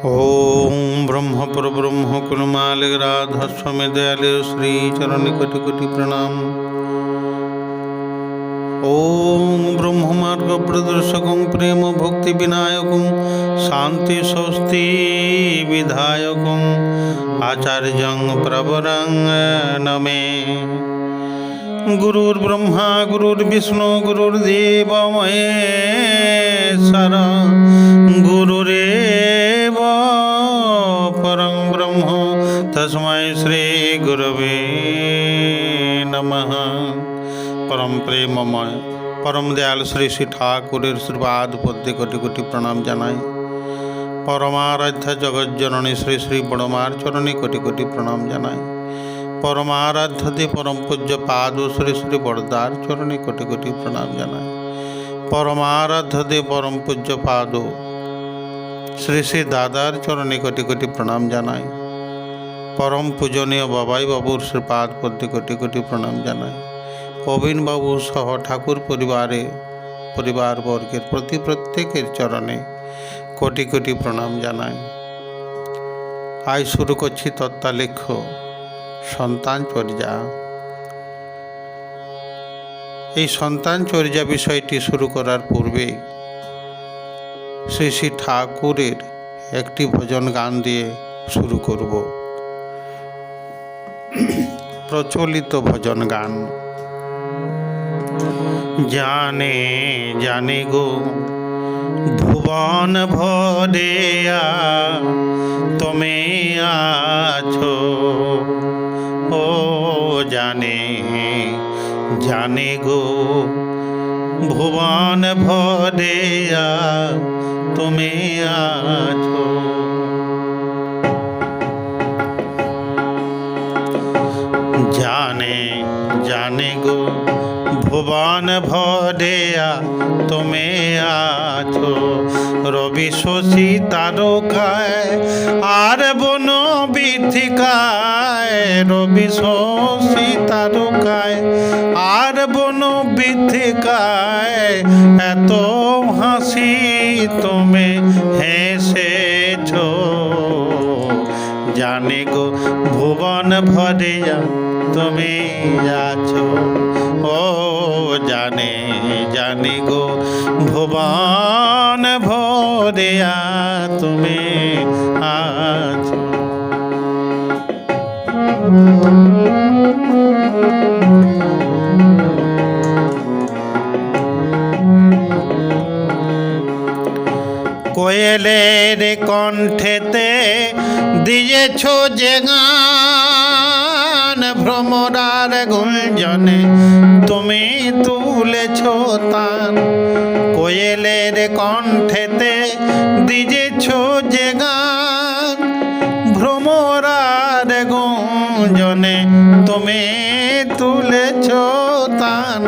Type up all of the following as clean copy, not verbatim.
ओम ब्रह्म परब्रह्म कुलमाल राधा स्वामी दयाल श्री चरण कोटि कोटि प्रणाम। ओम ब्रह्म मार्ग प्रदर्शकं प्रेम भक्ति विनायकं शांति स्वस्ति विधायकं आचार्यं प्रवरं नमे। गुरुर्ब्रह्मा गुरुर्विष्णु गुरुर्देव महेश्वर गुरुरेव परं ब्रह्म तस्मै श्री गुरवे नमः। परम प्रेममय परम दयाल श्री श्री ठाकुरेर श्रीपाद पद्मे कोटि कोटि प्रणाम जानाई। परमाराध्य जगत जननी श्री श्री बड़मार चरणे कोटि कोटि प्रणाम जानाई। परमाराध्य दे परम पूज्य पाद श्री श्री बड़दार चरणे कोटि कोटि प्रणाम जानाई। परमाराध्य दे परम पूज्य पाद श्री श्री दादार चरणे कोटि कोटि प्रणाम जानाई। परम पूजनीय बाबाई बाबूर श्रीपाद पद्मे कोटि कोटि प्रणाम जानाई। अविन बाबू सह ठाकुर परिवार वर्गेर प्रति प्रत्येकेर चरणे कोटि कोटि प्रणाम जानाई। आज शुरू करछि तत्तालेख्य सन्तान चर्या। এই সন্তান চর্যা বিষয়টি শুরু করার পূর্বে শ্রী শ্রী ঠাকুরের একটি ভজন গান দিয়ে শুরু করব। প্রচলিত ভজন গান। জানে জানে গো ভুবন ভরেয়া তুমি আছো, ও জানে জানে গো ভুবন ভরেয়া তুমি আছো। জানে জানে গো ভুবন ভরেয়া তুমি আছো, রবি শশী তারকায় আর বন বৃথিকায়, রবি শশী তারকায় আর বন বৃথিকায়, এত হাসি তুমি হেসেছ। জানে গো ভুবন ভরেয়া তুমি আছো, ও জানে জানে গো ভুবন ভরেয়া তুমি আছো। কোয়েলের কণ্ঠেতে দিয়েছ যে গান, ভ্রমরার গুঞ্জনে তুমি তুলেছ তান। কোয়েলের কণ্ঠেতে দিয়েছ যে গান, ভ্রমরার গুঞ্জনে তুমি তুলেছ তান।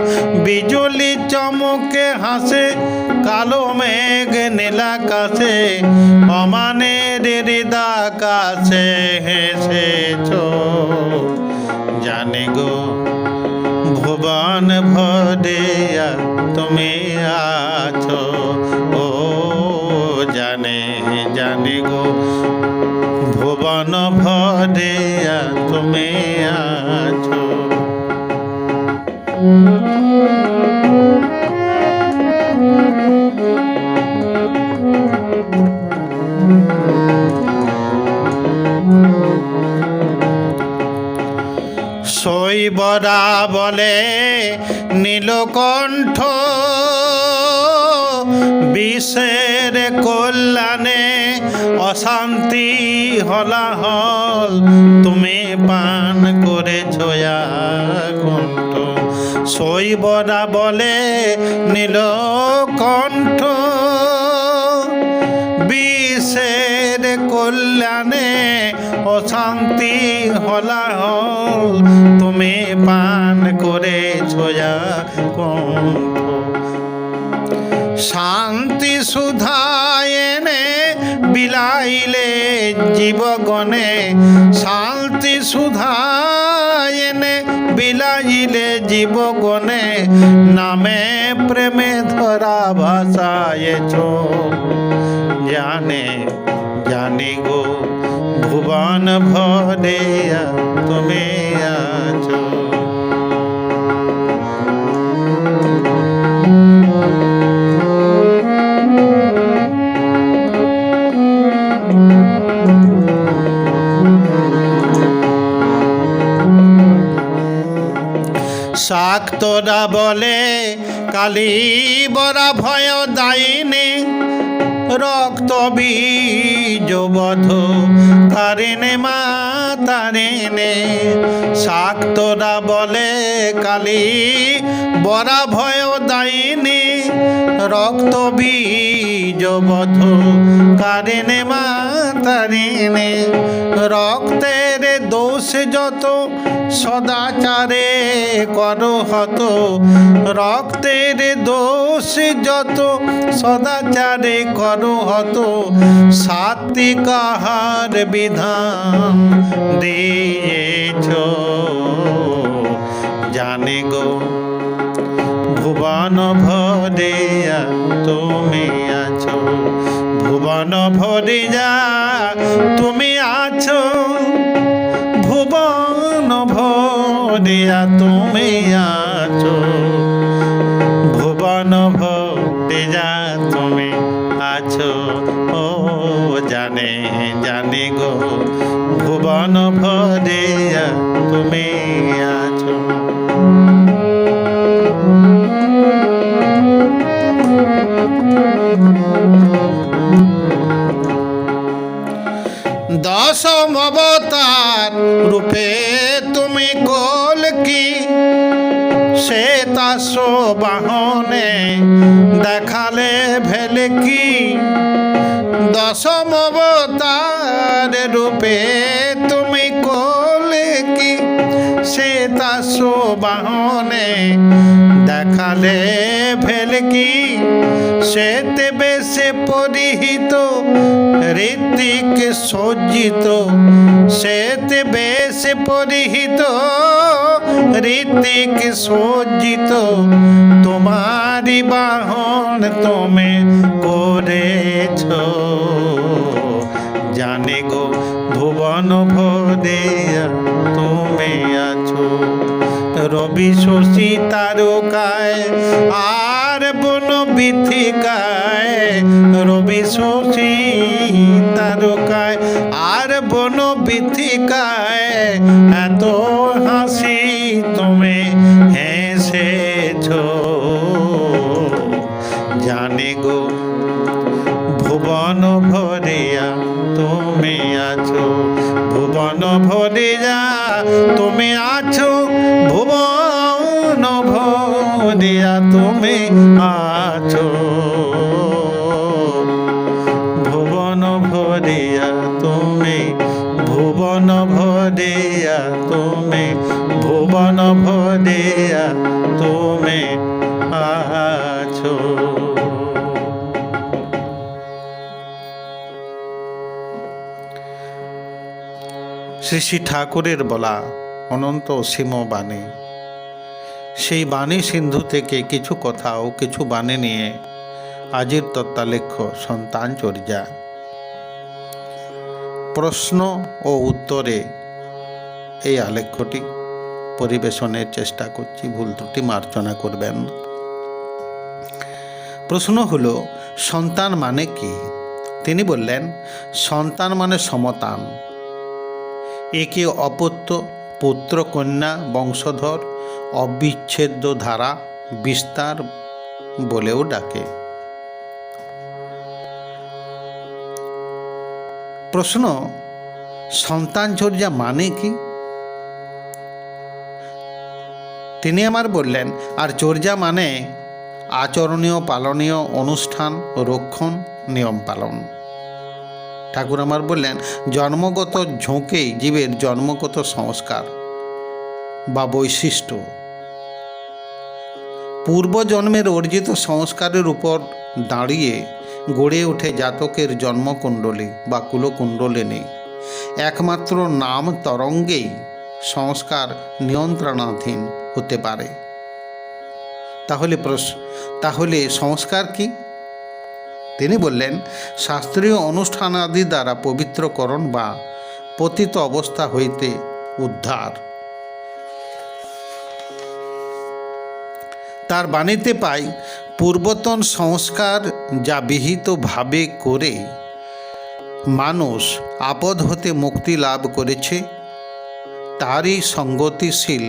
বিজলি চমকে হাসে কালো মেঘ নীলাকাশে, অমানের হৃদাকাশে হেসেছ। জানে গো ভুবন ভরেয়া তুমি আছো, ও জানে জানে গো ভুবন ভরেয়া তুমি আছো। শৈবরা বলে নীলকণ্ঠ বিষের কল্যাণে অশান্তি হলাহল তুমি পান করেছ কণ্ঠ। শৈবরা বলে নীলকণ্ঠ বিষের কল্যাণে অশান্তি হলাহল তুমি পান করেছ কণ্ঠ। শান্তি সুধা এনে বিলাইলে জীবগণে, শান্তি সুধা এনে বিলাইলে জীবগণে, নামে প্রেমে ধরা ভাসায়েছ। জানে জানে জানি গো ভুবন ভরিয়া তুমি আছো। শাক্তরা বলে কালী বরা ভয় দায়িনী, রক্ত বীজ বধ কারিণে মা তারিণে। শাক্তরা বলে কালী বরা ভয় দায়িনী, রক্ত বীজ বধ কারিণে মা তারিণে। রক্তের দোষ যত সদাচারে করো হত, রক্তের দোষ যত সদাচারে করো হত। সাত্বিক আহার বিধান দিয়েছ, জানি গো ভুবন ভরিয়া তুমি আছো। ভুবন ভরিয়া তুমি আছো, ভুবন ভরিয়া তুমি আছো। ভুবন ভরিয়া তুমি আছো, ও জানে জানি গো ভুবন ভরিয়া তুমি আছো। দশম অবতার রূপে তুমি কল্কি, শ্বেতাশ বাহনে দেখালে ভেলকি। দশম অবতার রূপে তুমি কল্কি, শ্বেতাশ বাহনে দেখালে ভেলকি। শ্বেতে বেশে পরিহিত ঋত্বিক সজ্জিত, শ্বেতে বেশে পরিহিত ঋত্বিক সজ্জিত। তোমারি বাহন তুমি করেছ, জানি গো ভুবন ভরিয়া তুমি আছো। রবি শশী তারকায় আর বন বিথিকায়, রবি শশী তারকায় আর বন বিথিকায়। এত হাসি তুমি হেসেছ, জানি গো ভুবন ভরিয়া তুমি আছো। ভুবন ভরিয়া তুমি আছো, ভুবন ভরিয়া তুমি আছো। ভুবন ভরিয়া তুমি, ভুবন ভরিয়া তুমি, ভুবন ভরিয়া তুমি আছো। শ্রী শ্রী ঠাকুরের বলা অনন্ত অসীম বাণী, সেই বাণী সিন্ধু থেকে কিছু কথা ও কিছু বাণী নিয়ে আজির তত্ত্বালেখ্য সন্তানচর্যা। প্রশ্ন ও উত্তরে এই আলেখ্যটি পরিবেশনের চেষ্টা করছি, ভুল ত্রুটি মার্জনা করবেন। প্রশ্ন হলো, সন্তান মানে কি? তিনি বললেন, সন্তান মানে সমতান, একে অপত্য পুত্র কন্যা বংশধর অবিচ্ছেদ্য ধারা বিস্তার বলেও ডাকে। প্রশ্ন, সন্তানচর্যা মানে কি? তিনি আমার বললেন, আর চর্যা মানে আচরণীয় পালনীয় অনুষ্ঠান রক্ষণ নিয়ম পালন। ঠাকুর আমার বললেন, জন্মগত ঝোঁকেই জীবের জন্মগত সংস্কার বা বৈশিষ্ট্য, পূর্বজন্মের অর্জিত সংস্কারের উপর দাঁড়িয়ে গড়ে ওঠে জাতকের জন্মকুণ্ডলী বা কুলকুণ্ডলিনী। একমাত্র নাম তরঙ্গেই সংস্কার নিয়ন্ত্রণাধীন হতে পারে। তাহলে সংস্কার কি? তিনি বললেন, শাস্ত্রীয় অনুষ্ঠানাদি দ্বারা পবিত্রকরণ বা পতিত অবস্থা হইতে উদ্ধার। তার বাণীতে পাই, পূর্বতন সংস্কার যা বিহিতভাবে করে মানুষ আপদ হতে মুক্তি লাভ করেছে, তারই সঙ্গতিশীল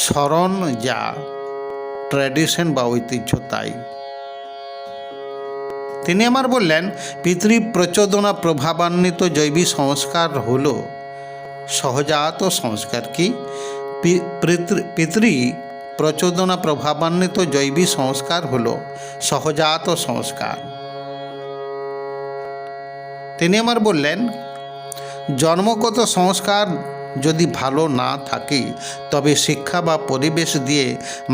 স্মরণ যা ট্র্যাডিশন বা ঐতিহ্য তাই। তিনি আমার বললেন, পিতৃ প্রচোদনা প্রভাবান্বিত জৈবিক সংস্কার হল সহজাত সংস্কার। কি পিতৃ প্রচোদনা প্রভাবান্বিত জৈবিক সংস্কার হল সহজাত সংস্কার। তিনি আমার বললেন, জন্মগত সংস্কার যদি ভালো না থাকে তবে শিক্ষা বা পরিবেশ দিয়ে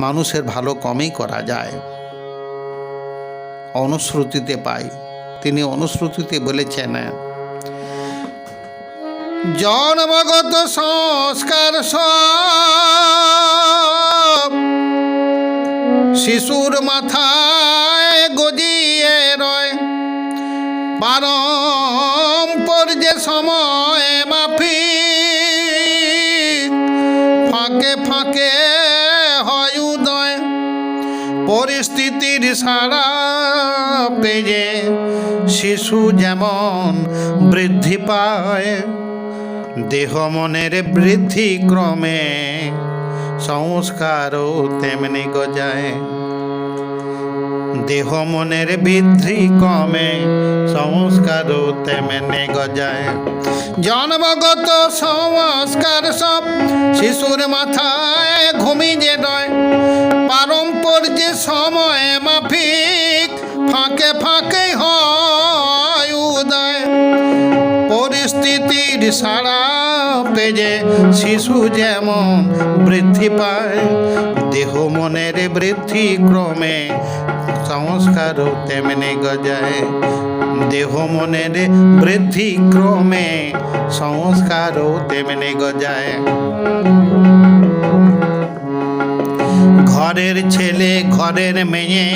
মানুষের ভালো কমই করা যায়। অনুশ্রুতিতে পাই, তিনি অনুশ্রুতিতে বলেছেন, জন্মগত সংস্কার সব শিশুর মাথায় গজিয়ে রয়, পারম্পর্যে সময় মাফিক ফাঁকে ফাঁকে হয় উদয়, পরিস্থিতির সারা পেয়ে শিশু যেমন বৃদ্ধি পায়, দেহ মনের বৃদ্ধি ক্রমে সংস্কারও তেমনি গজায়। দেহ মনের বৃদ্ধি ক্রমে সংস্কারও তেমনি গজায়। জন্মগত সংস্কার সব শিশুর মাথায় ঘুমিয়ে রয়, পারম্পর্যে সময় মাফিক ফাঁকে ফাঁকে হয় উদয়, পরিস্থিতির সাড়া পেয়ে শিশু যেমন বৃদ্ধি পায়, দেহ মনের বৃদ্ধি ক্রমে সংস্কারও তেমনি গজায়। দেহ মনের বৃদ্ধি ক্রমে সংস্কারও তেমনি গজায়। ঘরের ছেলে ঘরের মেয়ে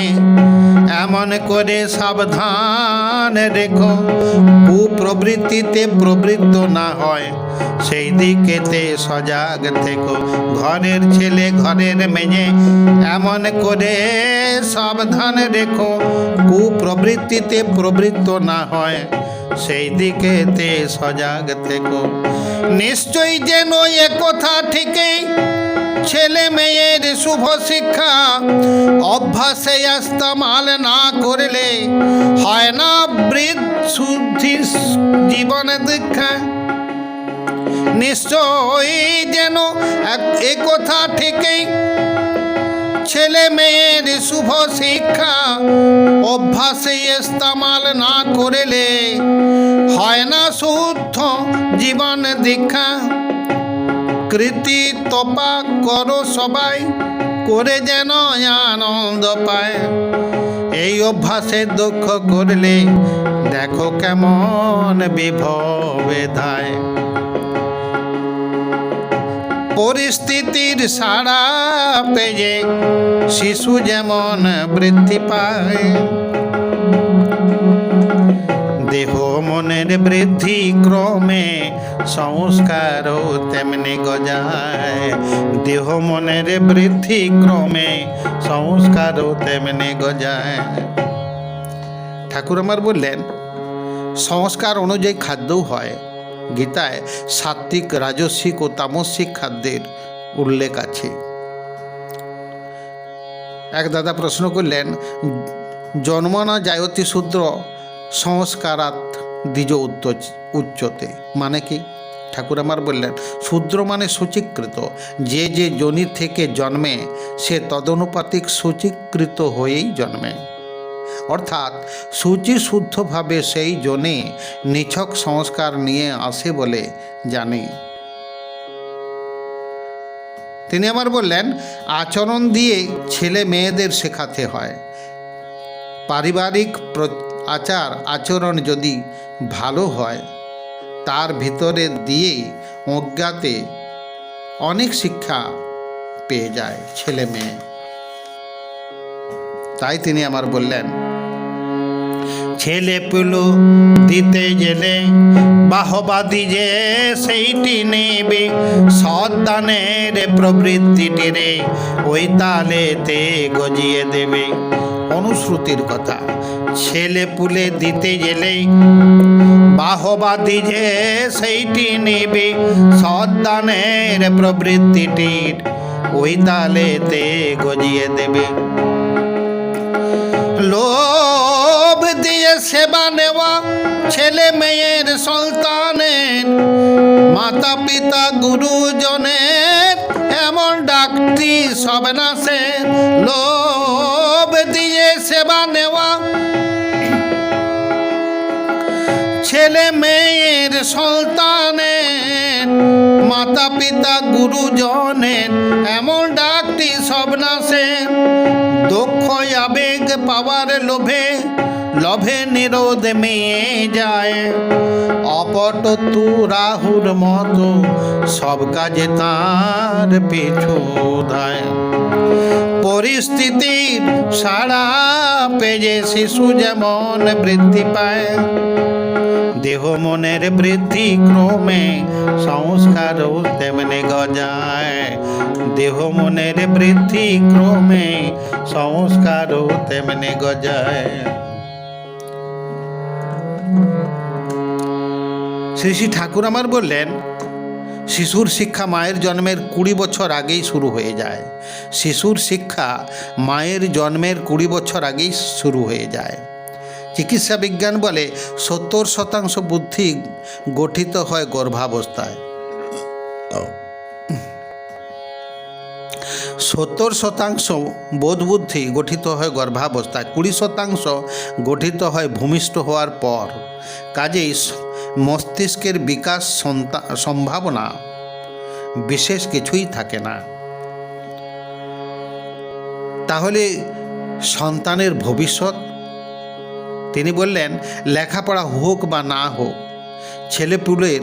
এমন করে সাবধান রেখো, কুপ্রবৃত্তিতে প্রবৃত্ত না হয় সেই দিকেতে সজাগ থেকো। ঘরের ছেলে ঘরের মেয়ে এমন করে সাবধান রেখো, কুপ্রবৃত্তিতে প্রবৃত্ত না হয় সেই দিকেতে সজাগ থেকো। নিশ্চয়ই যেন এ কথা ঠিকই, ছেলে মেয়ের শুভ শিক্ষা অভ্যাসে ইস্তেমাল না করলে হয় না শুদ্ধি জীবন দীক্ষা। নিশ্চয়ই যেন এ কথা ঠিকই, ছেলে মেয়ের শুভ শিক্ষা অভ্যাসে ইস্তেমাল না করলে হয় না শুদ্ধ জীবন দীক্ষা। কৃতি তপা করো সবাই, করে যেন আনন্দ পায়, এই অভ্যাসে দুঃখ করলে দেখো কেমন বিভবে ধায়। পরিস্থিতির সাড়া পেয়ে শিশু যেমন বৃদ্ধি পায়, দেহ মনের বৃদ্ধি ক্রমে সংস্কারও তেমনি গজায়। দেহ মনের বৃদ্ধি ক্রমে সংস্কারও তেমনি গজায়। ঠাকুর আমার বললেন, সংস্কার অনুযায়ী খাদ্যও হয়। গীতায় সাত্ত্বিক, রাজস্বিক ও তামসিক খাদ্যের উল্লেখ আছে। এক দাদা প্রশ্ন করলেন, জন্মনা জায়তি শূদ্র সংস্কারাত দ্বিজ উচ্চতে, মানে কি? ঠাকুর আমার বললেন, শূদ্র মানে সূচীকৃত। যে যে যোনি থেকে জন্মে সে তদনুপাতিক সূচীকৃত হয়েই জন্মে, অর্থাৎ সূচি শুদ্ধভাবে সেই জনে নিছক সংস্কার নিয়ে আসে বলে জানে। তিনি আমার বললেন, আচরণ দিয়ে ছেলে মেয়েদের শেখাতে হয়। পারিবারিক আচার আচরণ যদি ভালো হয়, তার ভিতরে দিয়েই অজ্ঞাতে অনেক শিক্ষা পেয়ে যায় ছেলে মেয়ে। তাই তিনি আমার বললেন, ছেলে পুলো দিতে গেলে বাহবাদী যে সেইটি নেবে, সদ্দানের প্রবৃত্তিটি রে ওই তালেতে গজিয়ে দেবে। অনুশ্রুতির কথা, ছেলে পুলে দিতে গেলে বাহবাদী যে সেইটি নেবে, সদ্দানের প্রবৃত্তিটির ওই তালেতে গজিয়ে দেবে। লোভ দিয়ে সেবা নেওয়া ছেলে মেয়ের সন্তানের, মাতা পিতা গুরুজনের এমন ডাকটি সবে না সে। লোভ দিয়ে সেবা নেওয়া ছেলে মেয়ের সন্তানের, মাতা পিতা গুরুজনের এমন ডাকটি সব না সে। দুঃখ আবেগ পাওয়ার লোভে, লোভে নিরোধ মেয়ে যায়। অপট তু রাহুর মতো সব কাজে তার পিছু ধায়। পরিস্থিতির সাড়া পেয়ে শিশু যেমন বৃদ্ধি পায়, দেহ মনের বৃদ্ধি ক্রমে সংস্কারও তেমনি গজায়। দেহ মনের বৃদ্ধি ক্রমে সংস্কারও তেমনি গজায়। শ্রী শ্রী ঠাকুর আমার বললেন, শিশুর শিক্ষা মায়ের জন্মের 20 বছর আগেই শুরু হয়ে যায়। শিশুর শিক্ষা মায়ের জন্মের 20 বছর আগেই শুরু হয়ে যায়। চিকিৎসা বিজ্ঞান বলে 70% বুদ্ধি গঠিত হয় গর্ভাবস্থায়। 70% বোধ বুদ্ধি গঠিত হয় গর্ভাবস্থায়, 20% গঠিত হয় ভূমিষ্ঠ হওয়ার পর। কাজেই মস্তিষ্কের বিকাশ সম্ভাবনা বিশেষ কিছুই থাকে না। তাহলে সন্তানের ভবিষ্যৎ, তিনি বললেন, লেখাপড়া হোক বা না হোক, ছেলেপুলের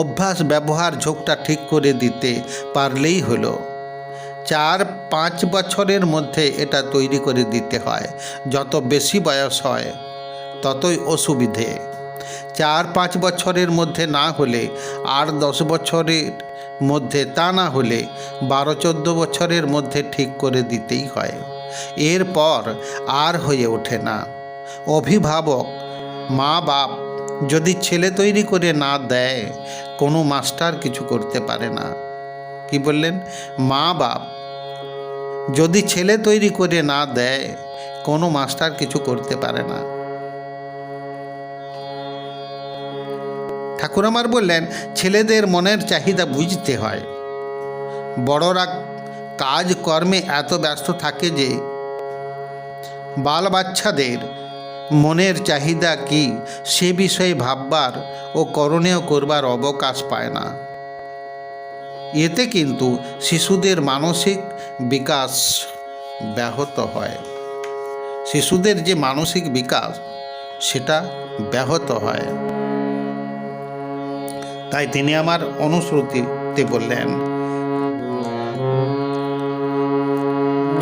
অভ্যাস ব্যবহার ঝোঁকটা ঠিক করে দিতে পারলেই হলো। 4-5 বছরের মধ্যে এটা তৈরি করে দিতে হয়। যত বেশি বয়স হয় ততই অসুবিধে। 4-5 বছরের মধ্যে না হলে 8-10 বছরের মধ্যে, তা না হলে 12-14 বছরের মধ্যে ঠিক করে দিতেই হয়। এরপর আর হয়ে ওঠে না। অভিভাবক মা বাপ যদি ছেলে তৈরি করে না দেয়, কোনো মাস্টার কিছু করতে পারে না। কি বললেন? মা বাপ যদি ছেলে তৈরি করে না দেয়, কোনো মাস্টার কিছু করতে পারে না। ঠাকুর আমার বললেন, ছেলেদের মনের চাহিদা বুঝতে হয়। বড়রা কাজ কর্মে এত ব্যস্ত থাকে যে বাল বাচ্চাদের মনের চাহিদা কি সে বিষয়ে ভাববার ও করণীয় করবার অবকাশ পায় না। এতে কিন্তু শিশুদের মানসিক বিকাশ ব্যাহত হয়। শিশুদের যে মানসিক বিকাশ, সেটা ব্যাহত হয়। তাই তিনি আমার অনুশ্রুতিতে বললেন,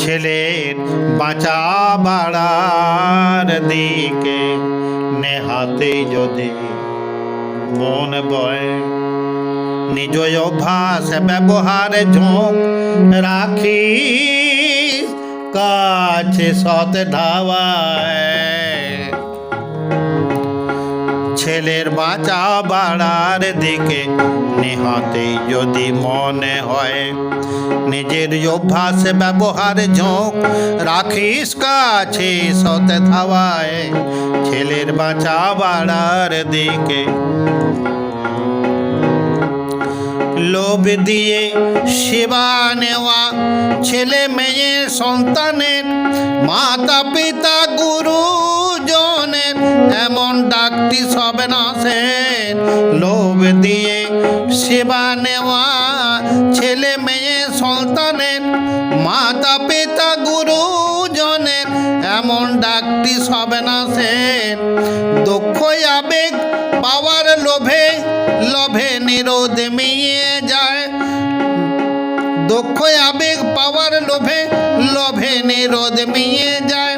ছেলের বাঁচা বাড়ার দিকে নেহাতে যদি মন বয়, নিজ অভ্যাস ব্যবহারে ঝোঁক রাখি কাছে সৎ ধাওয়ায়। ছেলের বাঁচা বাড়ার দিকে নেহাতে যদি মনে হয়, নিজের অভ্যাস ব্যবহার ঝোঁক রাখিস কাছে সৎ ধাওয়ায়। ছেলের বাঁচা বাড়ার দিকে লোভ দিয়ে সেবা নেওয়া ছেলে মেয়ে সন্তানের, মাতা পিতা গুরুজনের এমন ডাকটি সবে না সে। লোভ দিয়ে সেবা নেওয়া ছেলে মেয়ে সন্তানের, মাতা পিতা গুরুজনের এমন ডাকটি সবে না সে। দুঃখ আবেগ পাওয়ার লোভে, লোভে নিরোধ মিয়ে যায়। দুঃখ আবেগ পাওয়ার লোভে, লোভে নিরোধ মিয়ে যায়।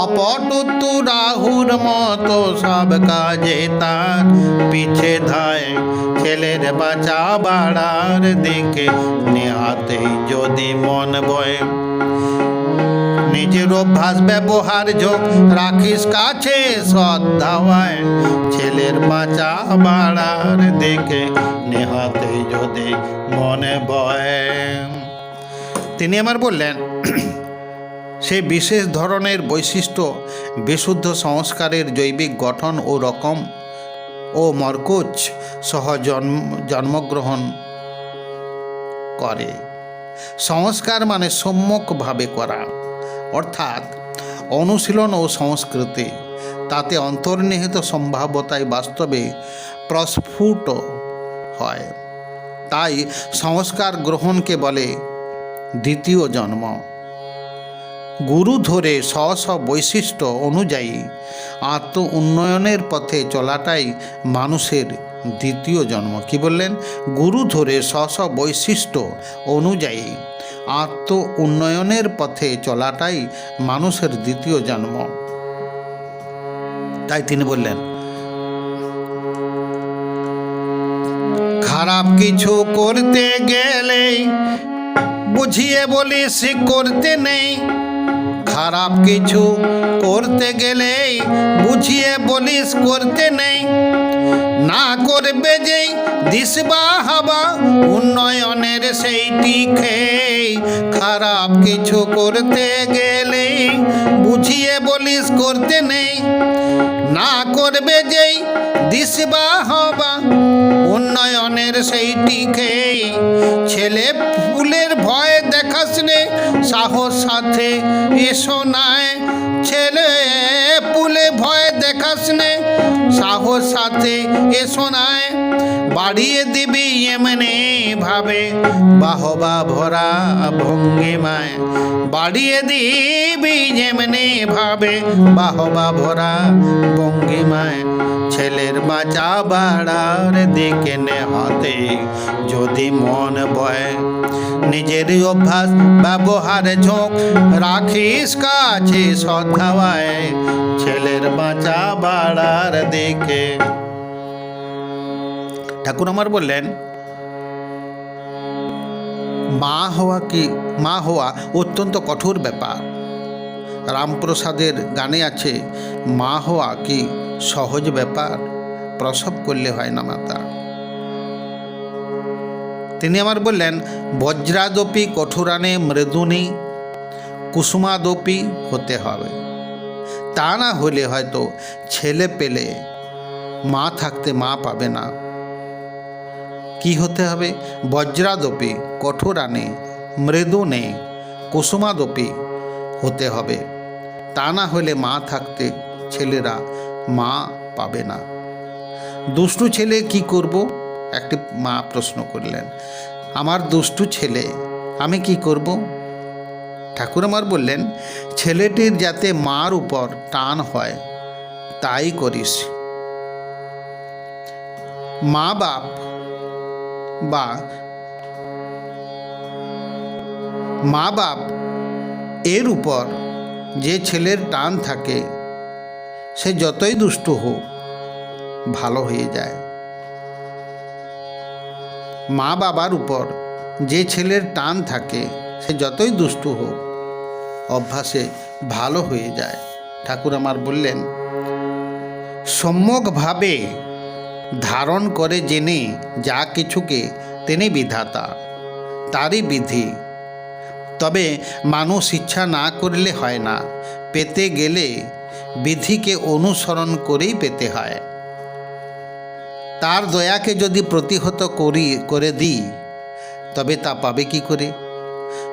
অপটুতু রাহুর মতো সব কাজে তার পিছে ধায়, ছেলের বাঁচা বাড়ার দিকে নেহাতেই যদি মন বয়। নিজের অভ্যাস ব্যবহার যোগ রাখিস কাছে শ্রদ্ধাওয়ায়, ছেলের বাঁচা বাড়ার দিকে নেহাতেই যদি মনে বয়। তিনি আমার বললেন, সেই বিশেষ ধরনের বৈশিষ্ট্য বিশুদ্ধ সংস্কারের জৈবিক গঠন ও রকম ও মরকুজ সহ জন্মগ্রহণ করে। সংস্কার মানে সম্যকভাবে করা, অর্থাৎ অনুশীলন ও সংস্কৃতি, তাতে অন্তর্নিহিত সম্ভাব্যতায় বাস্তবে প্রস্ফুট হয়। তাই সংস্কার গ্রহণকে বলে দ্বিতীয় জন্ম। গুরু ধরে স্ব স্ব বৈশিষ্ট্য অনুযায়ী আত্ম উন্নয়নের পথে চলাটাই মানুষের দ্বিতীয় জন্ম। কি বললেন? গুরু ধরে স্ব স্ব বৈশিষ্ট্য অনুযায়ী আত্ম উন্নয়নের পথে চলাটাই মানুষের দ্বিতীয় জন্ম। তাই তিনি বললেন, খারাপ কিছু করতে গেলে বুঝিয়ে বলিস করতে নেই। খারাপ কিছু করতে গেলে বুঝিয়ে বলিস করতে নেই। না করবে যেই দিশবা হাবা উন্নয়নের সেইটি খেয়ে। খারাপ কিছু করতে গেলে বুঝিয়ে বলিস করতে নেই। না করবে যেই দিশবা হবা উন্নয়নের সেইটি খেয়ে। ছেলে পুলের ভয় দেখাস নে সাহস সাথে এসো নাই। ছেলে পুলে ভয় দেখাস নে সাহস সাথে এসো নাই। বাড়িয়ে দিবি এমনি ভাবে বাহবা ভরা ভঙ্গিমায়। বাড়িয়ে দিবি যেমনি ভাবে বাহবা ভরা ভঙ্গিমায়। ছেলের বাঁচা বাড়ার দিকে নেহাতে যদি মন বয়। নিজের অভ্যাস ব্যবহার ঝোঁক রাখিস কাছে শ্রদ্ধাওয়ায়। ছেলের বাঁচা বাড়ার দিকে। ঠাকুর আমার বললেন, মা হওয়া অত্যন্ত কঠোর ব্যাপার। রামপ্রসাদের গানে আছে, মা হওয়া কি সহজ ব্যাপার, প্রসব করলে হয় না মাতা। তিনি আমার বললেন, বজ্রাদপি কঠোরানে মৃদুনি কুসুমাদপি হতে হবে। তা না হলে হয়তো ছেলে পেলে মা থাকতে মা পাবে না। কি হতে হবে? বজ্রাদপি কঠোরানে মৃদুনে কুসুমাদপি হতে হবে। তা না হলে মা থাকতে ছেলেরা মা পাবে না। দুষ্টু ছেলে কি করব? একটি মা প্রশ্ন করলেন, আমার দুষ্টু ছেলে, আমি কি করব? ঠাকুর আমার বললেন, ছেলেটির যাতে মার উপর টান হয় তাই করিস। মা বাপ এর উপর যে ছেলের টান থাকে সে যতই দুষ্ট হোক ভালো হয়ে যায়। মা বাবার উপর যে ছেলের টান থাকে সে যতই দুষ্ট হোক অভ্যাসে ভালো হয়ে যায়। ঠাকুর আমার বললেন, সম্যকভাবে ধারণ করে জেনে যা কিছুকে তিনি বিধাতা, তারই বিধি। তবে মানুষ ইচ্ছা না করলে হয় না, পেতে গেলে বিধিকে অনুসরণ করেই পেতে হয়। তার দয়াকে যদি প্রতিহত করে দিই তবে তা পাবে কি করে?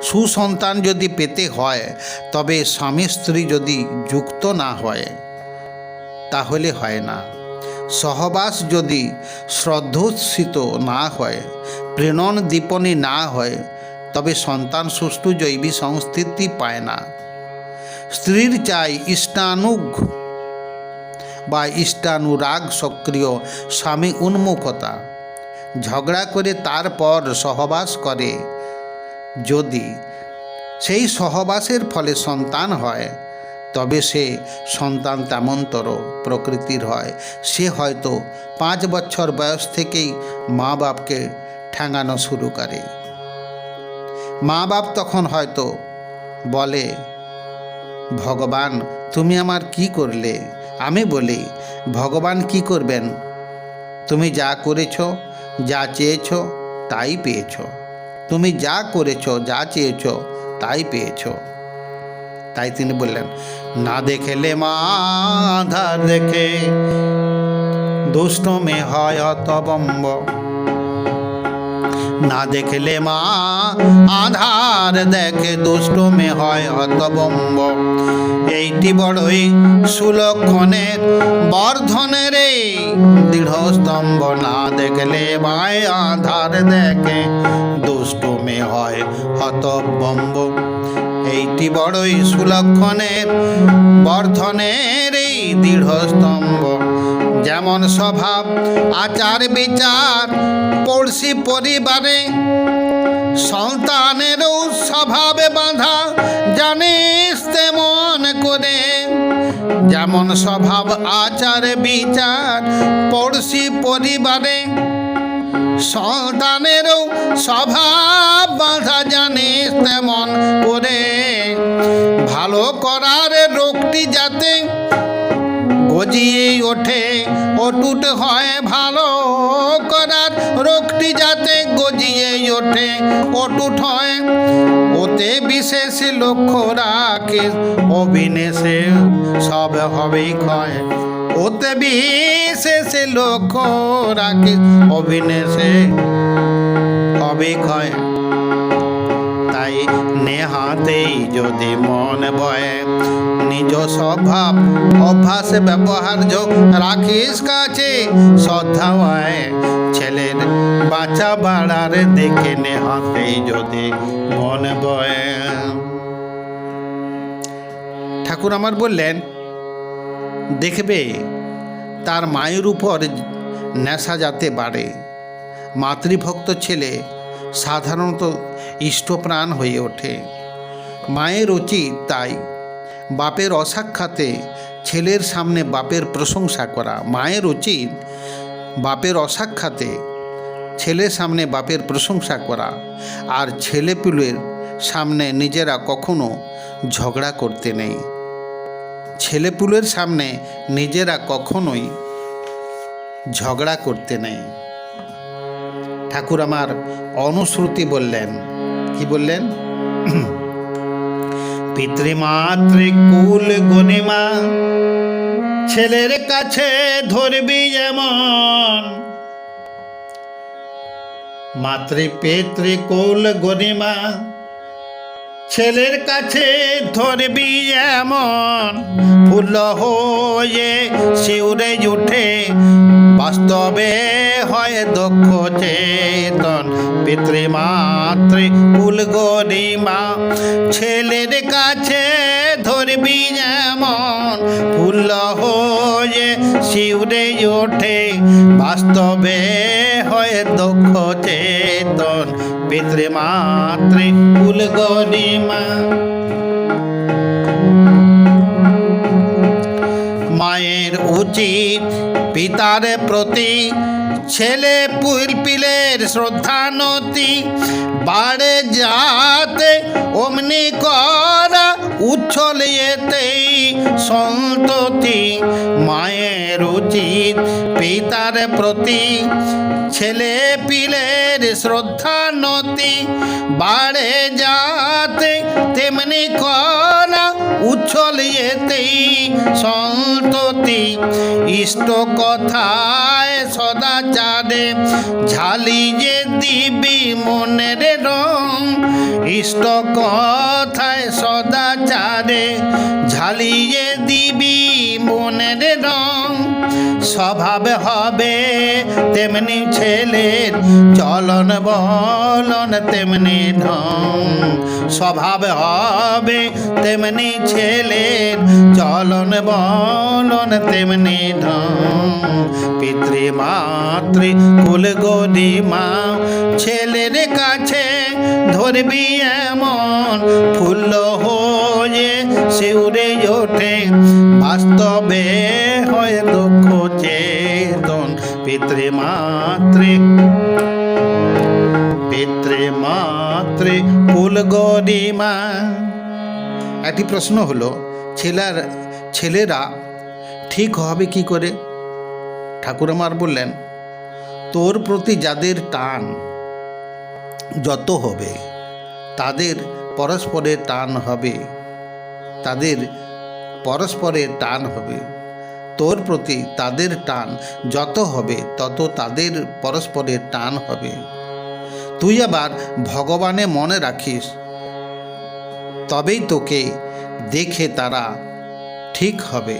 সুসন্তান যদি পেতে হয় তবে স্বামী স্ত্রী যদি যুক্ত না হয় তাহলে হয় না। সহবাস যদি শ্রদ্ধোচ্ছিত না হয়, প্রেরণ দীপনী না হয় তবে সন্তান সুষ্ঠু জৈবিক সংস্থিতি পায় না। স্ত্রীর চাই ইষ্টানুগ বা ইষ্টানুরাগ সক্রিয় স্বামী উন্মুখতা। ঝগড়া করে তারপর সহবাস করে, যদি সেই সহবাসের ফলে সন্তান হয় তবে সে সন্তান তেমনতর প্রকৃতির হয়। সে হয়তো 5 বছর বয়স থেকেই মা বাপকে ঠ্যাঙানো শুরু করে। মা বাপ তখন হয়তো বলে, ভগবান তুমি আমার কি করলে? আমি বলি, ভগবান কি করবেন? তুমি যা করেছ, যা চেয়েছ তাই পেয়েছ। তুমি যা করেছ, যা চেয়েছ তাই পেয়েছ। তাই তিনি বললেন, না দেখলে মা আধার দেখে, দুষ্ট মেয়ে হয় হতভম্ব। না দেখলে মা আধার দেখে, দুষ্ট মেয়ে হয় হতভম্ব। এইটি বড়ই সুলক্ষণের বর্ধনের দৃঢ় স্তম্ভ। না দেখলে মায় আধার দেখে, দুষ্ট মেয়ে হয় হতভম্ব। এইটি বড়ই সুলক্ষণের বর্ধনের দৃঢ় স্তম্ভ। যেমন স্বভাব আচার বিচার পড়শি পরিবারে, সন্তানেরও স্বভাবে বাঁধা জানিস তেমন করে। যেমন স্বভাব আচার বিচার পড়শি পরিবারে, সন্তানেরও স্বভাব বাঁধা জানিস তেমন করে। ভালো করার রোগটি যাতে গজিয়ে ওঠে অটুট হয়, ভালো করার রোগটি যাতে গজিয়ে ওঠে অটুট হয়। ওতে বিশেষ লক্ষ্য রাখিস, অবিনেশে সব হবেই ক্ষয়। ওতে বিশেষ লক্ষ্য রাখিস, অবিনেশে হবেই ক্ষয়। তাই নেহাতেই যদি মন বয়ে, নিজ স্বভাব অভ্যাস ব্যবহার যোগ রাখিস কাছে শ্রদ্ধা হয়। ছেলের বাঁচা বাড়ার দেখে নেহাতেই যদি মন বয়ে। ঠাকুর আমার বললেন, দেখবে তার মায়ের উপর নেশা যাতে বাড়ে। মাতৃভক্ত ছেলে সাধারণত ইষ্টপ্রাণ হয়ে ওঠে। মায়ের উচিত তাই বাপের অসাক্ষাতে ছেলের সামনে বাপের প্রশংসা করা। মায়ের উচিত বাপের অসাক্ষাতে ছেলের সামনে বাপের প্রশংসা করা। আর ছেলেপুলের সামনে নিজেরা কখনো ঝগড়া করতে নেই। ছেলেপুলের সামনে নিজেরা কখনোই ঝগড়া করতে নেই। ঠাকুর আমার অনুশ্রুতি বললেন, কি বললেন? পিতৃমাতৃকুল গণিমা ছেলের কাছে ধরবি যেমন, মাতৃপিতৃকুল গণিমা ছেলের কাছে ধরবি যেমন। ফুল হয়ে শিউরে উঠে বাস্তবে হয় দক্ষ চেতন। পিতৃমাতৃকুল গরিমা ছেলের কাছে ধরবি যেমন। ফুল হয়ে শিউরে ওঠে বাস্তবে হয় দক্ষ চেতন। পিতৃমাতৃকুল গরিমা। মায়ের উচিত পিতার প্রতি ছেলে পিলের শ্রদ্ধা নতি বাড়ে যাতে অমনি করা উচ্ছল এতেই সন্ততি। মায়ের উচিত পিতার প্রতি ছেলে পিলের শ্রদ্ধা নতি বাড়ে যাতে তেমনি করা উচ্ছল এতেই সন্ততি। ইষ্ট কথায় সদাচারে ঝালিয়ে দিবি মনের রং। ইষ্ট কথায় সদাচারে ঝালিয়ে দিবি মনের রং। স্বভাব হবে তেমনি ছেলের চলন বলন তেমনি ঢং। স্বভাব হবে তেমনি ছেলের চলন বলন তেমনি ঢং। পিতৃমাতৃকুল গরিমা ছেলের কাছে ধরবি এমন। ফুল হয়ে হয়ে শিউরে ওঠে, বাস্তবে হয় দুঃখ চেতন। পিতৃমাতৃ পিতৃমাতৃ কুল গরিমা। একটি প্রশ্ন হলো, ছেলেরা ঠিক হবে কি করে? ঠাকুর আমার বললেন, তোর প্রতি যাদের টান যত হবে, তাদের পরস্পরের টান হবে, তাদের পরস্পরের টান হবে। তোর প্রতি তাদের টান যত হবে, তত তাদের পরস্পরের টান হবে। তুই আবার ভগবানে মনে রাখিস, তবেই তোকে দেখে তারা ঠিক হবে,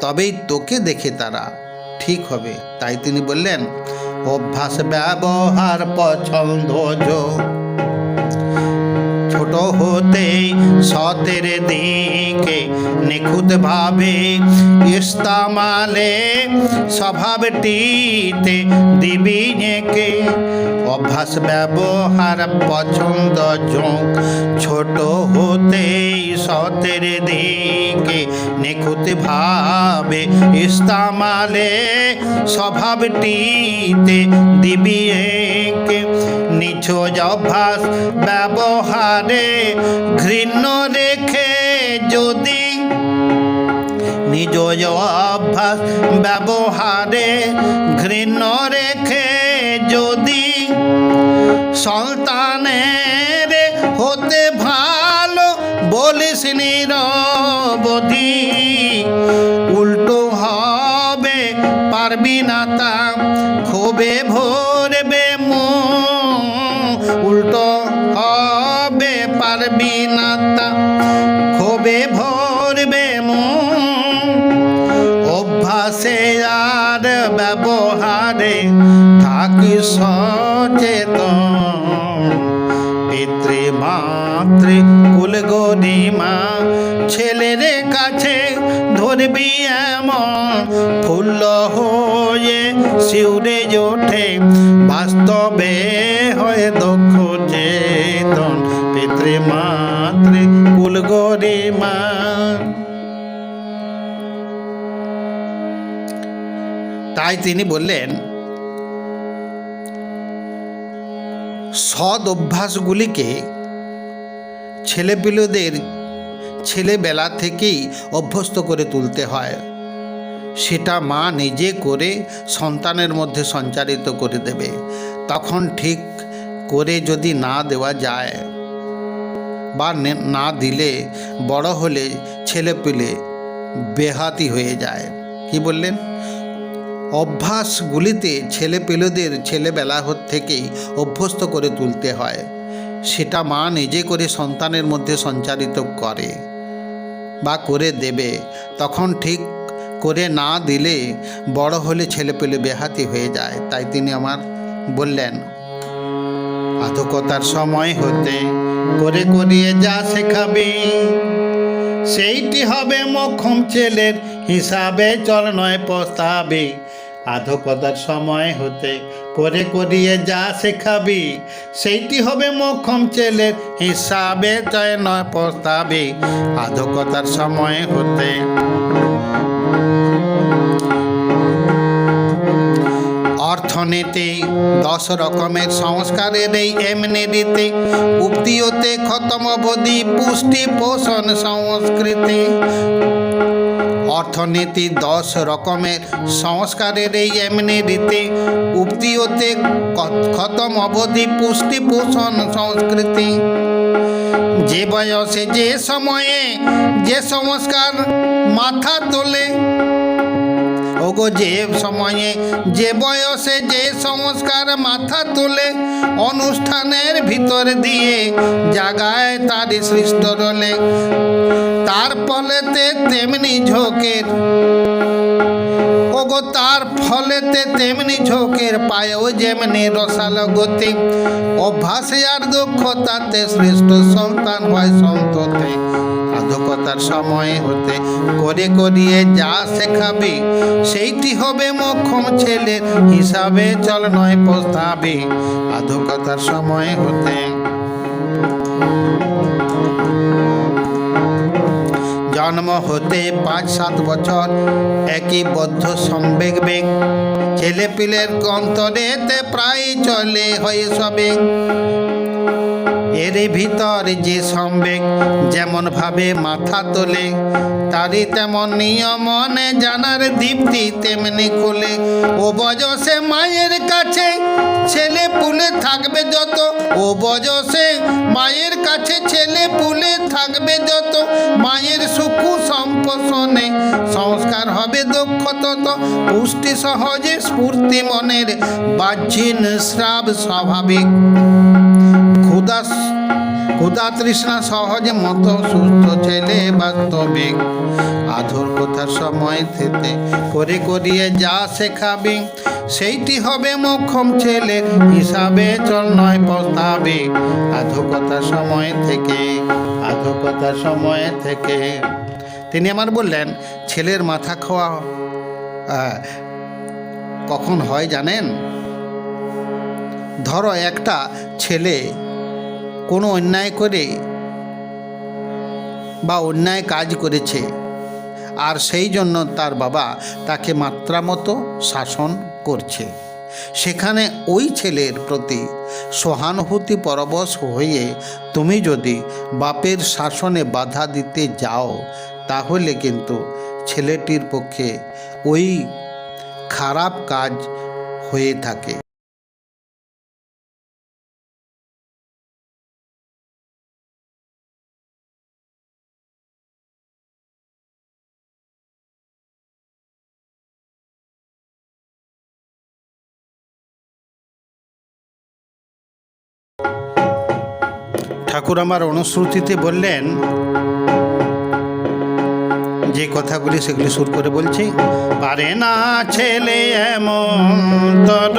তবেই তোকে দেখে তারা ঠিক হবে। তাই তিনি বললেন, অভ্যাস ব্যবহার পছন্দ ছোট হতেই সতের দিকে নিখুঁত ভাবে ইস্তামালে স্বভাবটিতে দিবি নেকে। অভ্যাস ব্যবহার পছন্দ ছোট হতেই সতের দিকে নিখুঁত ভাবে ইস্তামালে স্বভাবটিতে দিবি একে। নিজ অভ্যাস ব্যবহারে ঘৃণ্য রেখে যদি, নিজ অভ্যাস ব্যবহারে ঘৃণ্য রেখে যদি সন্তানের হতে ভালো বলিস নিরবধি, উল্টো হবে পারবি না তা ক্ষোভে ভরবে মন। উল্টো হবে পারবি না তা ক্ষোভে ভরবে মন। অভ্যাসে আর ব্যবহারে থাকি সচেতন। পিতৃমাতৃ কুল গরিমা ছেলের কাছে ধরবি এমন, ফুল্ল হয়ে শিউরে ওঠে, বাস্তবে হয় দক্ষ চেতন। পিতৃমাতৃ কুল গরিমা। তাই তিনি বললেন, সৎ অভ্যাসগুলিকে ছেলেপিলেদের ছেলেবেলা থেকেই অভ্যস্ত করে তুলতে হয়। সেটা মা নিজে করে সন্তানের মধ্যে সঞ্চারিত করে দেবে। তখন ঠিক করে যদি না দেওয়া যায় বা না দিলে বড় হলে ছেলেপিলে বেহাতি হয়ে যায়। কি বললেন? অভ্যাসগুলিতে ছেলেপিলেদের ছেলেবেলা থেকেই অভ্যস্ত করে তুলতে হয়। সেটা মা নিজে করে সন্তানের মধ্যে সঞ্চারিত করে বা করে দেবে। তখন ঠিক করে না দিলে বড় হলে ছেলেপেলে বেহাতি হয়ে যায়। তাই তিনি আমার বললেন, আধুকতার সময় হতে করে করিয়ে যা শেখাবি, সেইটি হবে মোক্ষম ছেলের হিসাবে চল নয় পস্তাবি। আধুকতার সময় হতে করে করিয়ে যা শেখাবি, সেইটি হবে মোক্ষম ছেলের হিসাবে চয় নয় পস্তাবি। আধুকতার সময় হতে অর্থনীতি 10 রকমের সংস্কারের এই এমনি রীতি, উক্তিওতে খতম অবধি পুষ্টি পোষণ সংস্কৃতি। অর্থনীতি 10 রকমের সংস্কারের এই এমনি রীতি, উক্তিওতে খতম অবধি পুষ্টি পোষণ সংস্কৃতি। যে বয়সে যে সময়ে যে সংস্কার মাথা তোলে, ওগো যে সময়ে যে বয়সে যে সংস্কার মাথা তোলে, অনুষ্ঠানের ভিতর দিয়ে জাগায় তারই সৃষ্ট রলে। তার ফলেতে তেমনি ঝোঁকের, ওগো তার ফলেতে তেমনি ঝোঁকের পায়েও যেমনি রসাল গতি। অভ্যাসে আর দক্ষতাতে শ্রেষ্ঠ সন্তান হয় সন্ততে। আধুকতার সময় হতে করে করিয়ে যা শেখাবি, সেইটি হবে মোক্ষম ছেলের হিসাবে চল নয় পস্তাবি। আধুকতার সময় হতে জন্ম হতে 5-7 বছর একই বদ্ধ সম্বেগ বেগ, ছেলে পিলের অন্তরেতে প্রায় চলে হয়ে সবে। এর ভিতর যে সম্বেগ যেমন ভাবে মাথা তোলে, তারই তেমন নিয়মনে জানার দীপ্তি তেমনি খোলে। ও বয়সে মায়ের কাছে ছেলে পুলে থাকবে যত, ও বয়সে মায়ের কাছে ছেলে পুলে থাকবে যত, মায়ের সুখ সম্পোষণে সংস্কার হবে দক্ষ তত। পুষ্টি সহজে স্ফূর্তি মনের বাহ্যিন স্রাব স্বাভাবিক, ক্ষুধা তৃষ্ণা সহজে মতো সুস্থ ছেলে বাস্তবিক। আধুর কথার সময় থেকে করে করিয়ে যা শেখাবে, সেইটি হবে মোক্ষম ছেলে হিসাবে চল নয় পস্তাবে। আধু কথার সময় থেকে তিনি আমার বললেন, ছেলের মাথা খাওয়া কখন হয় জানেন? ধরো একটা ছেলে কোনো অন্যায় করে বা অন্যায় কাজ করেছে, আর সেই জন্য তার বাবা তাকে মাত্রামতো শাসন করছে। সেখানে ওই ছেলের প্রতি সহানুভূতি পরবশ হয়ে তুমি যদি বাপের শাসনে বাধা দিতে যাও, তাহলে কিন্তু ছেলেটির পক্ষে ওই খারাপ কাজ হয়ে থাকে। ঠাকুর আমার অনুশ্রুতিতে বললেন যে কথাগুলি, সেগুলি সুর করে বলছি। পারে না ছেলে এমন তর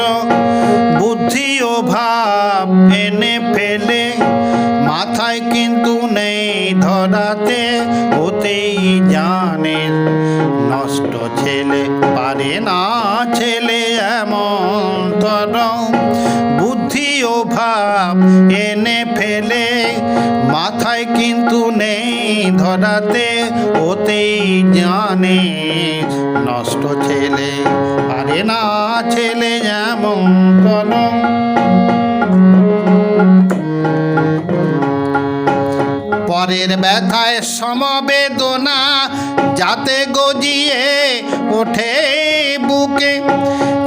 বুদ্ধি ও ভাব এনে ফেলে, মাথায় কিন্তু নেই ধরাতে হতেই জানে নষ্ট ছেলে। পারে না ছেলে এমন তর বুদ্ধি ও ভাব এনে ফেলে, মাথায় কিন্তু নেই ধরাতে হতেই জানে নষ্ট ছেলে। পারে না ছেলে যেমন কলম, পরের ব্যথায় সমবেদনা যাতে গজিয়ে ওঠে বুকে,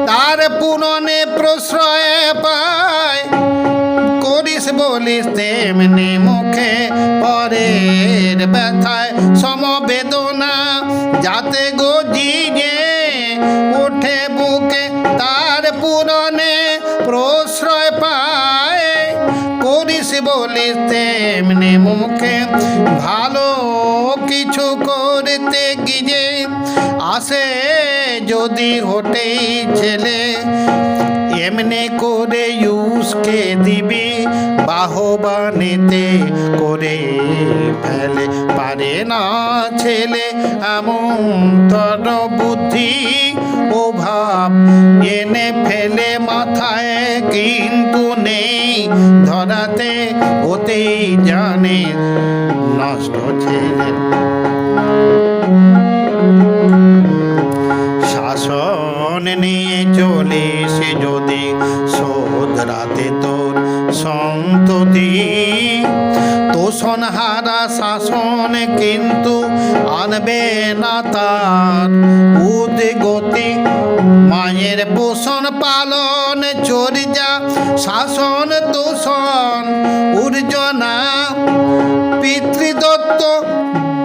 তার পুরনে প্রশ্রয় পায় করিস বলিস তেমনি মুখে। পরের ব্যথায় সমবেদনা যাতে গজিয়ে ওঠে বুকে, তার পুরনে প্রশ্রয় পায় করিস বলিস তেমনি মুখে। ভালো কিছু করতে গিয়ে আসে যদি হতেই ছেলে, এমনি করে ইউসকে দিবি বাহবা নিতে করে ফেলে। পারে না ছেলে এমন তর বুদ্ধি ও ভাব এনে ফেলে, মাথায় কিন্তু নেই ধরাতে হতেই জানে নষ্ট ছেলে। শাসন নিয়ে চলিস যদি শোধরাতে তোর সন্ততি, তোষণহারা শাসন কিন্তু আনবে না তার উদ্গতি। মায়ের পোষণ পালন চর্যা শাসন তোষণ উর্জনা, পিতৃদত্ত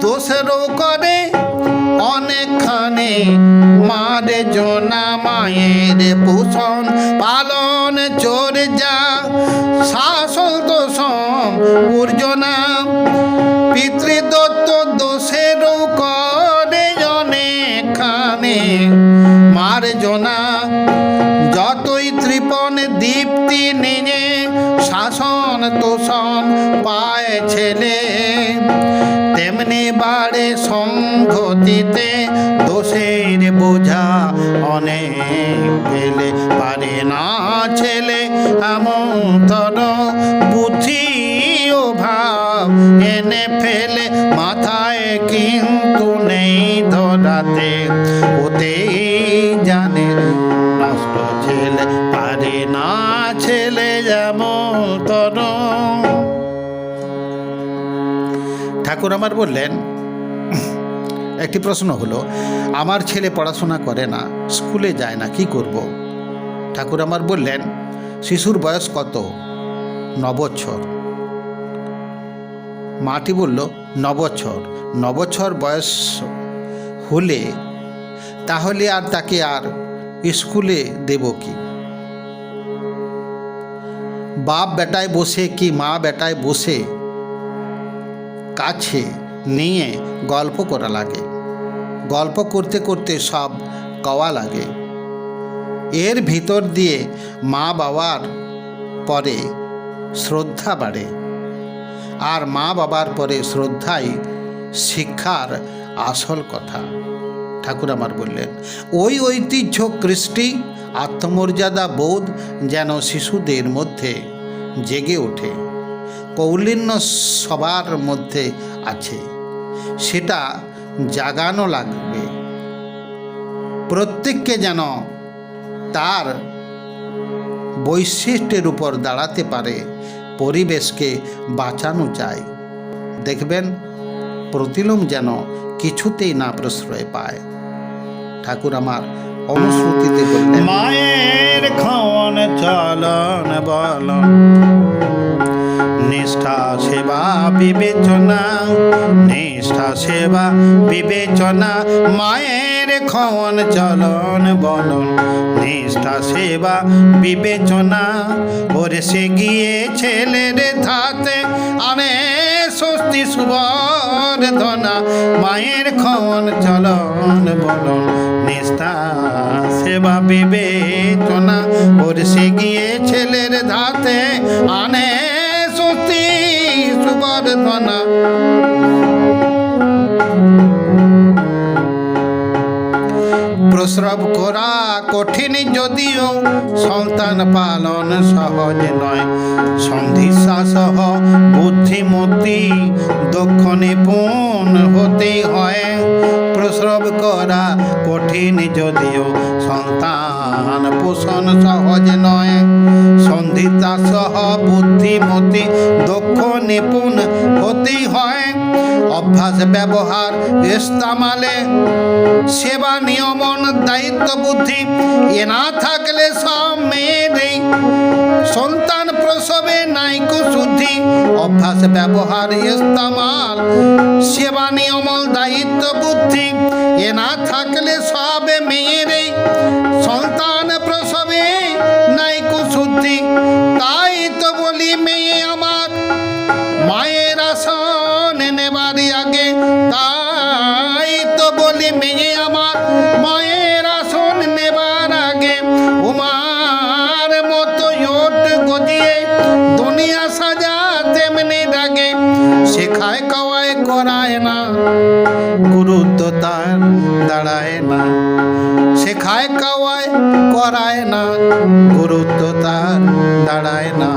দোষেরও করে অনেকখানে মারে জনা। মায়ের পোষণ পালন চর্যা শাসন তোষণ উর্জনা, পিতৃদত্ত দোষেরও করে অনেকখানে মারে জনা। যতই ত্রিপন দীপ্তি নিয়ে শাসন তোষণ পায় ছেলে, তেমনি বাড়ে সংঘতিতে দোষের বোঝা অনেক পেলে। পারে না ছেলে এমন তর বুদ্ধি ও ভাব এনে ফেলে মাথায়, কিন্তু নেই ধরাতে। ওতেই জানে নষ্ট ছেলে পারে না, ছেলে যেমন তরুণ। ঠাকুর আমার বললেন, একটি প্রশ্ন হলো, আমার ছেলে পড়াশোনা করে না, স্কুলে যায় না, কি করব? ঠাকুর আমার বললেন, শিশুর বয়স কত? 9 বছর। মাটি বলল, 9 বছর। 9 বছর বয়স হলে তাহলে আর তাকে আর স্কুলে দেব কি? বাপ বেটায় বসে কি মা বেটায় বসে কাছে নিয়ে গল্প করা লাগে। গল্প করতে করতে সব কওয়া লাগে। এর ভিতর দিয়ে মা বাবার পরে শ্রদ্ধা বাড়ে, আর মা বাবার পরে শ্রদ্ধাই শিক্ষার আসল কথা। ঠাকুর আমার বললেন, ওই ঐতিহ্য, কৃষ্টি, আত্মমর্যাদা বোধ যেন শিশুদের মধ্যে জেগে ওঠে। কৌলিন্য সবার মধ্যে আছে, সেটা জাগানো লাগবে। প্রত্যেককে যেন তার বৈশিষ্ট্যের উপর দাঁড়াতে পারে, পরিবেশকে বাঁচানো যায়। দেখবেন প্রতিলোম যেন কিছুতেই না প্রশ্রয় পায়। ঠাকুর আমার অনুশ্রুতিতে বললেন, মায়ের খাওয়ান চলন বলন, নিষ্ঠা সেবা বিবেচনা, নিষ্ঠা সেবা বিবেচনা, মায়ের খাওয়ান চলন বলন, নিষ্ঠা সেবা বিবেচনা। ওরে সে গিয়ে ছেলের ধাতে আনে স্বস্তি সুবর্ধনা, মায়ের খাওয়ান চলন বলন, নিষ্ঠা সেবা বিবেচনা। ওরে সে গিয়ে ছেলের ধাতে আনে স্বস্তি সুবর্ধনা। প্রসব করা কঠিন যদিও সন্তান পালন সহজ নয়, সন্ধিৎসা সহ বুদ্ধিমতী দক্ষ নিপুণ হতে হয়। প্রসব করা কঠিন যদিও সন্তান পোষণ সহজ নয়, সন্ধিৎসা সহ বুদ্ধিমতী দক্ষ নিপুণ হতেই হয়। অভ্যাস ব্যবহার ইস্তামালে সেবা নিয়মন দায়িত্ব বুদ্ধি এ না থাকলে সব মেয়েরই সন্তান প্রসবে নাইকো শুদ্ধি। অভ্যাস ব্যবহার ইস্তামাল সেবা নিয়মন দায়িত্ব বুদ্ধি এ না থাকলে সব মেয়েরই সন্তান প্রসবে নাইকো শুদ্ধি। তাই তো বলি মেয়ে আমার মায়ের আসন নেবার আগে, তাই তো বলি মেয়ে আমার মায়ের আসন নেবার আগে, উমার মতো ইট গজিয়ে দুনিয়া সাজা তেমনি ডাগে। শেখায় কাওয়ায় করায় না, গুরুত্ব তার দাঁড়ায় না। শেখায় কাওয়ায় করায় না, গুরুত্ব তার দাঁড়ায় না।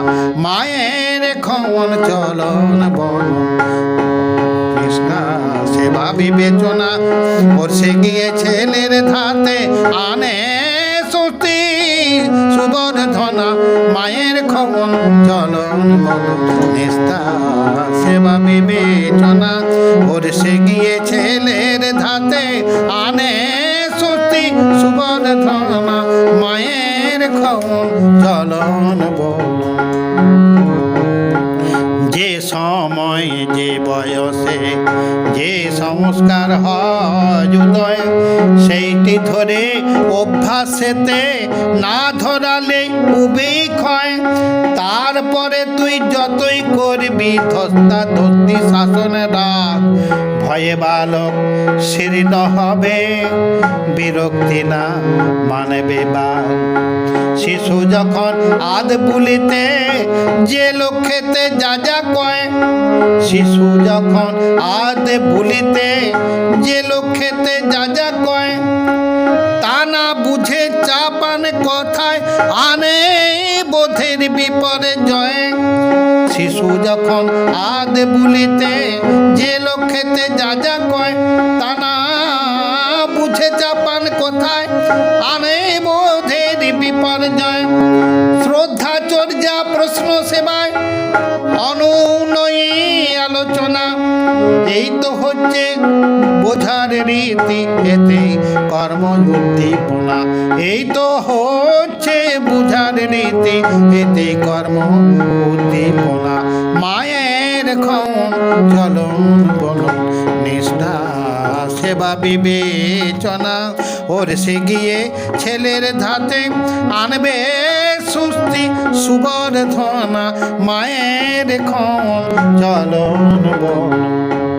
মায়ের খাওয়ান চলন বলন, নিষ্ঠা সেবা বিবেচনা। ওর সে গিয়ে ছেলের ধাতে আনে স্বস্তি সুবর্ধনা, মায়ের খাওয়ান চলন বলন, নিষ্ঠা সেবা বিবেচনা। ওর সে গিয়ে ছেলের ধাতে আনে স্বস্তি সুবর্ধনা, মায়ের খাওয়ান চলন বলন। যে সময় যে বয়সে যে সংস্কার হয় উদয়, সেইটি ধরে অভ্যাসেতে না ধরালে উবেই ক্ষয়। তারপরে তুই যতই করবি ধস্তাধস্তি শাসনে রাখ, ভয়ে বালক শীর্ণ হবে, বিরক্তি না মানবে বাল। শিশু যখন আদ বুলিতে যে লক্ষ্যেতে যা যা কয়, শিশু যখন আদ বুলিতে যে লক্ষ্যেতে যা যা কয়, তা না বুঝে চাপান কথায় আনে বোধের বিপরে জয়। শিশু যখন আদে বুলিতে যে লক্ষ্যেতে যা যা কয় তা না বুঝে জাপান কোথায় আনে বোধের বিপর্যয় শ্রদ্ধা চর্যা প্রশ্ন সেবায় অনুনয়ী আলোচনা এই তো হচ্ছে বোঝার রীতি এতে কর্ম উদ্দীপনা এই তো হচ্ছে বুঝার রীতি এতে কর্ম উদ্দীপনা মায়ের খন চলন বলন নিষ্ঠা সেবা বিবেচনা ওর সে গিয়ে ছেলের ধাতে আনবে সুস্থি সুবর্ধনা মায়ের খন চলন বলন